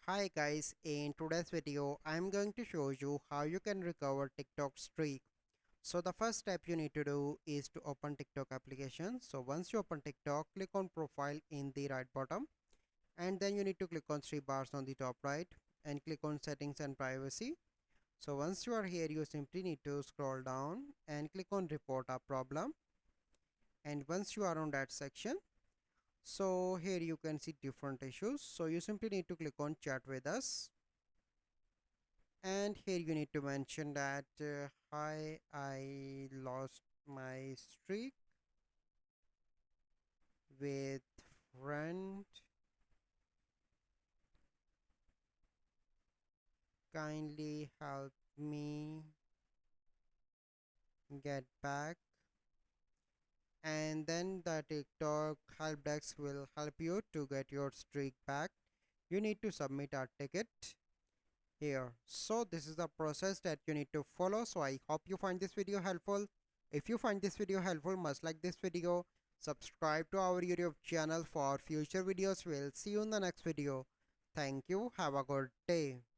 Hi guys, in today's video I'm going to show you how you can recover TikTok streak. So the first step you need to do is to open TikTok application. So once you open TikTok, click on profile in the right bottom, and then you need to click on three bars on the top right and click on settings and privacy. So once you are here, you simply need to scroll down and click on report a problem, and once you are on that section, so here you can see different issues. So you simply need to click on chat with us, and here you need to mention that hi, I lost my streak with friend, kindly help me get back, and then the TikTok help desk will help you to get your streak back. You need to submit a ticket here. So this is the process that you need to follow. So I hope you find this video helpful. If you find this video helpful, must like this video, subscribe to our YouTube channel for future videos. We'll see you in the next video. Thank you. Have a good day.